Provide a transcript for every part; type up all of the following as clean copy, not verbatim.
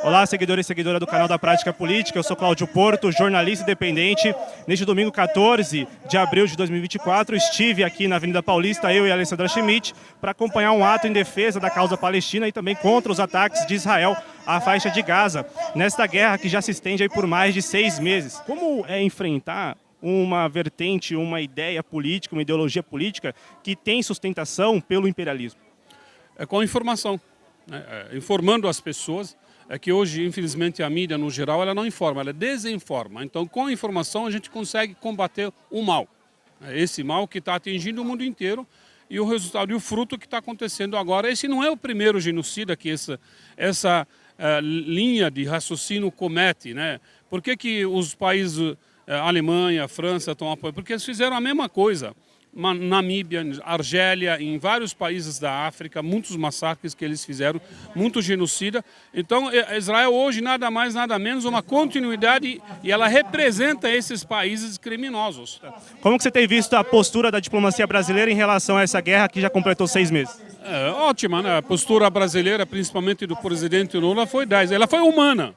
Olá, seguidores e seguidoras do canal da Prática Política. Eu sou Cláudio Porto, jornalista independente. Neste domingo 14 de abril de 2024, estive aqui na Avenida Paulista, eu e a Alessandra Schmidt, para acompanhar um ato em defesa da causa palestina e também contra os ataques de Israel à faixa de Gaza, nesta guerra que já se estende aí por mais de 6 meses. Como é enfrentar uma vertente, uma ideia política, uma ideologia política que tem sustentação pelo imperialismo? É com informação, né? Informando as pessoas. É que hoje, infelizmente, a mídia, no geral, ela não informa, ela desinforma. Então, com a informação, a gente consegue combater o mal. Esse mal que está atingindo o mundo inteiro e o resultado e o fruto que está acontecendo agora. Esse não é o primeiro genocida que essa linha de raciocínio comete, né? Por que os países, Alemanha, França, estão apoiando? Porque eles fizeram a mesma coisa. Namíbia, Argélia, em vários países da África, muitos massacres que eles fizeram, muito genocida. Então, Israel hoje nada mais, nada menos uma continuidade e ela representa esses países criminosos. Como que você tem visto a postura da diplomacia brasileira em relação a essa guerra que já completou 6 meses? É ótima, né? A postura brasileira, principalmente do presidente Lula, foi 10. Ela foi humana.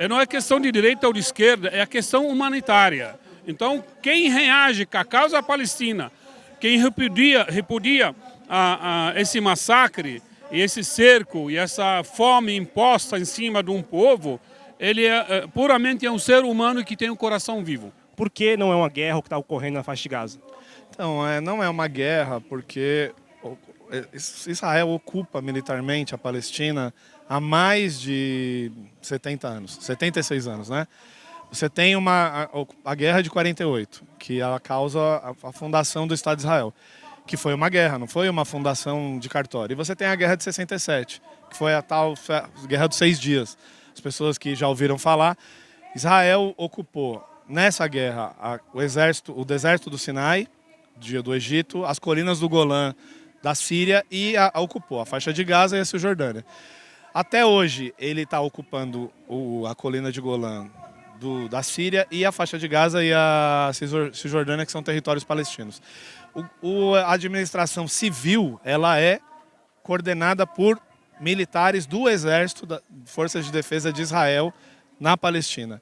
Não é questão de direita ou de esquerda, é a questão humanitária. Então, quem reage com a causa palestina, quem repudia esse massacre, e esse cerco e essa fome imposta em cima de um povo, ele é puramente um ser humano que tem um coração vivo. Por que não é uma guerra o que está ocorrendo na faixa de Gaza? Então, não é uma guerra porque Israel ocupa militarmente a Palestina há mais de 70 anos, 76 anos, né? Você tem a Guerra de 48, que ela causa a fundação do Estado de Israel, que foi uma guerra, não foi uma fundação de cartório. E você tem a Guerra de 67, que foi a tal Guerra dos 6 Dias. As pessoas que já ouviram falar, Israel ocupou nessa guerra o deserto do Sinai, do Egito, as colinas do Golã da Síria e ocupou a faixa de Gaza e a Cisjordânia. Até hoje ele está ocupando a colina de Golã da Síria e a faixa de Gaza e a Cisjordânia, que são territórios palestinos. A administração civil ela é coordenada por militares do Exército, Forças de Defesa de Israel, na Palestina.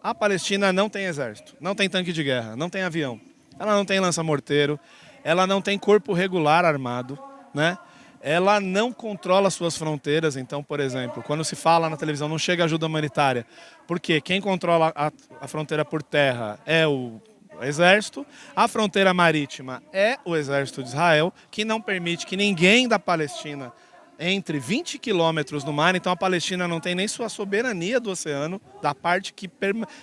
A Palestina não tem exército, não tem tanque de guerra, não tem avião, ela não tem lança-morteiro, ela não tem corpo regular armado, né? Ela não controla suas fronteiras. Então, por exemplo, quando se fala na televisão não chega ajuda humanitária, porque quem controla a fronteira por terra é o exército, a fronteira marítima é o exército de Israel, que não permite que ninguém da Palestina entre 20 quilômetros no mar. Então a Palestina não tem nem sua soberania do oceano, da parte que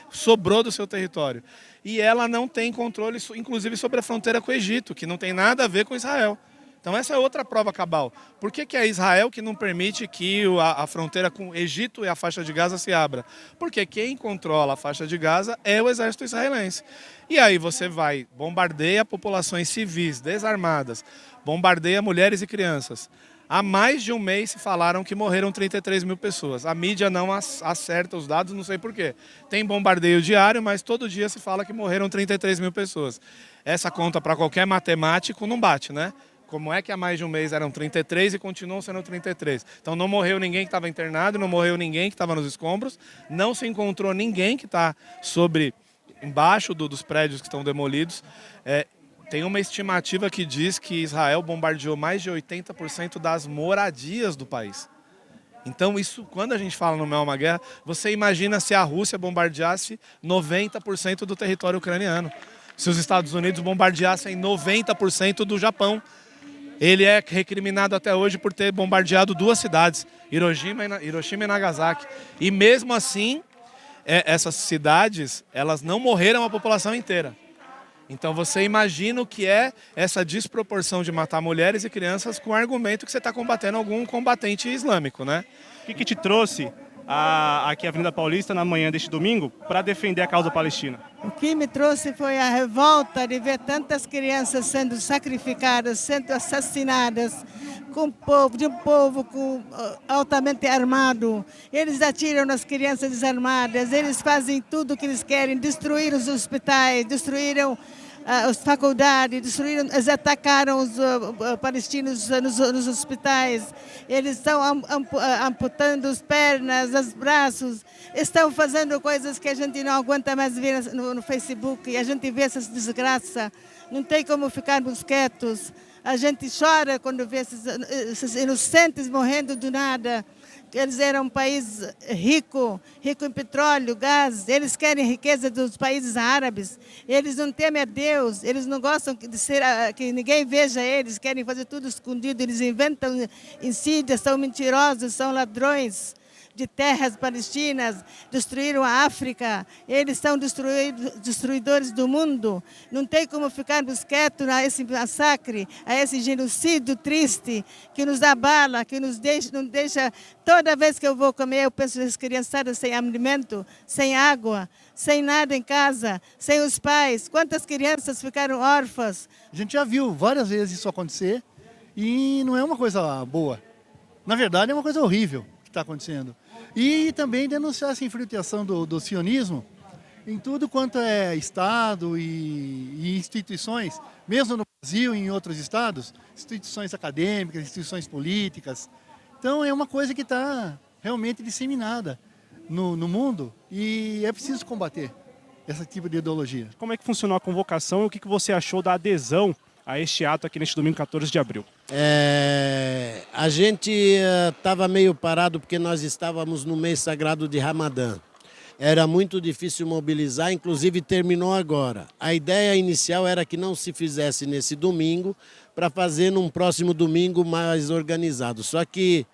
sobrou do seu território. E ela não tem controle, inclusive, sobre a fronteira com o Egito, que não tem nada a ver com Israel. Então essa é outra prova cabal. Por que é Israel que não permite que a fronteira com o Egito e a faixa de Gaza se abra? Porque quem controla a faixa de Gaza é o exército israelense. E aí você bombardeia populações civis, desarmadas, bombardeia mulheres e crianças. Há mais de um mês se falaram que morreram 33 mil pessoas. A mídia não acerta os dados, não sei porquê. Tem bombardeio diário, mas todo dia se fala que morreram 33 mil pessoas. Essa conta para qualquer matemático não bate, né? Como é que há mais de um mês eram 33 e continuam sendo 33? Então não morreu ninguém que estava internado, não morreu ninguém que estava nos escombros, não se encontrou ninguém que está embaixo dos prédios que estão demolidos. Tem uma estimativa que diz que Israel bombardeou mais de 80% das moradias do país. Então isso, quando a gente fala não é uma guerra, você imagina se a Rússia bombardeasse 90% do território ucraniano. Se os Estados Unidos bombardeassem 90% do Japão. Ele é recriminado até hoje por ter bombardeado 2 cidades, Hiroshima e Nagasaki. E mesmo assim, essas cidades, elas não morreram a população inteira. Então você imagina o que é essa desproporção de matar mulheres e crianças com o argumento que você está combatendo algum combatente islâmico, né? O que te trouxe aqui à Avenida Paulista na manhã deste domingo para defender a causa palestina? O que me trouxe foi a revolta de ver tantas crianças sendo sacrificadas, sendo assassinadas, de um povo altamente armado. Eles atiram nas crianças desarmadas, eles fazem tudo o que eles querem, destruíram os hospitais, destruíram as faculdades, destruíram, eles atacaram os palestinos nos hospitais, eles estão amputando as pernas, os braços, estão fazendo coisas que a gente não aguenta mais ver no Facebook, e a gente vê essas desgraças, não tem como ficarmos quietos. A gente chora quando vê esses inocentes morrendo do nada. Eles eram um país rico em petróleo, gás. Eles querem riqueza dos países árabes. Eles não temem a Deus. Eles não gostam que ninguém veja eles. Querem fazer tudo escondido. Eles inventam insídias, são mentirosos, são ladrões de terras palestinas, destruíram a África, eles são destruidores do mundo. Não tem como ficarmos quietos a esse massacre, a esse genocídio triste que nos abala, que não deixa. Toda vez que eu vou comer, eu penso nas criançadas sem alimento, sem água, sem nada em casa, sem os pais. Quantas crianças ficaram órfãs? A gente já viu várias vezes isso acontecer e não é uma coisa boa. Na verdade, é uma coisa horrível que está acontecendo. E também denunciar essa infiltração do sionismo em tudo quanto é Estado e instituições, mesmo no Brasil e em outros estados, instituições acadêmicas, instituições políticas. Então é uma coisa que está realmente disseminada no mundo e é preciso combater esse tipo de ideologia. Como é que funcionou a convocação e o que você achou da adesão a este ato aqui neste domingo 14 de abril? A gente estava meio parado porque nós estávamos no mês sagrado de Ramadã. Era muito difícil mobilizar, inclusive terminou agora. A ideia inicial era que não se fizesse nesse domingo, para fazer num próximo domingo mais organizado. Só que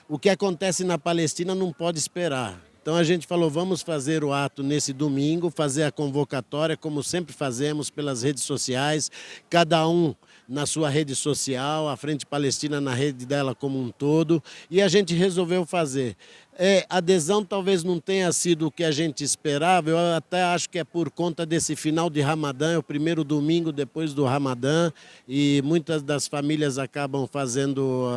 o que acontece na Palestina não pode esperar. Então a gente falou, vamos fazer o ato nesse domingo, fazer a convocatória, como sempre fazemos pelas redes sociais, cada um na sua rede social, a Frente Palestina na rede dela como um todo, e a gente resolveu fazer. A adesão talvez não tenha sido o que a gente esperava, eu até acho que é por conta desse final de Ramadã, é o primeiro domingo depois do Ramadã, e muitas das famílias acabam fazendo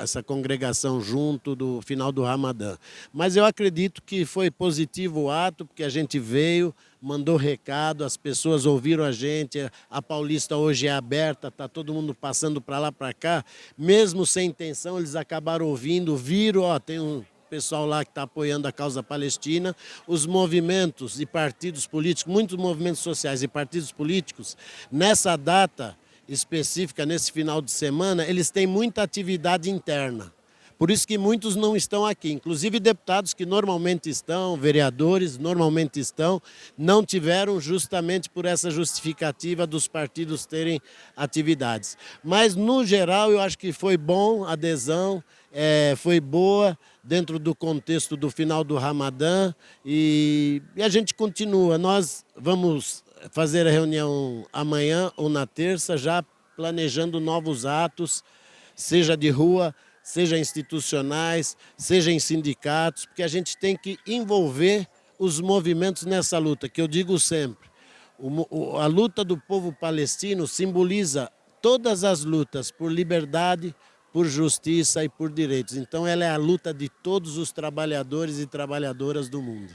essa congregação junto do final do Ramadã. Mas eu acredito que foi positivo o ato, porque a gente veio, mandou recado, as pessoas ouviram a gente, a Paulista hoje é aberta, está todo mundo passando para lá, para cá, mesmo sem intenção, eles acabaram ouvindo, viram, tem um pessoal lá que está apoiando a causa palestina, os movimentos e partidos políticos, muitos movimentos sociais e partidos políticos, nessa data específica, nesse final de semana, eles têm muita atividade interna. Por isso que muitos não estão aqui, inclusive deputados que normalmente estão, vereadores normalmente estão, não tiveram justamente por essa justificativa dos partidos terem atividades. Mas, no geral, eu acho que foi bom a adesão, foi boa dentro do contexto do final do Ramadã e a gente continua. Nós vamos fazer a reunião amanhã ou na terça, já planejando novos atos, seja de rua, seja institucionais, seja em sindicatos, porque a gente tem que envolver os movimentos nessa luta, que eu digo sempre, a luta do povo palestino simboliza todas as lutas por liberdade, por justiça e por direitos. Então ela é a luta de todos os trabalhadores e trabalhadoras do mundo.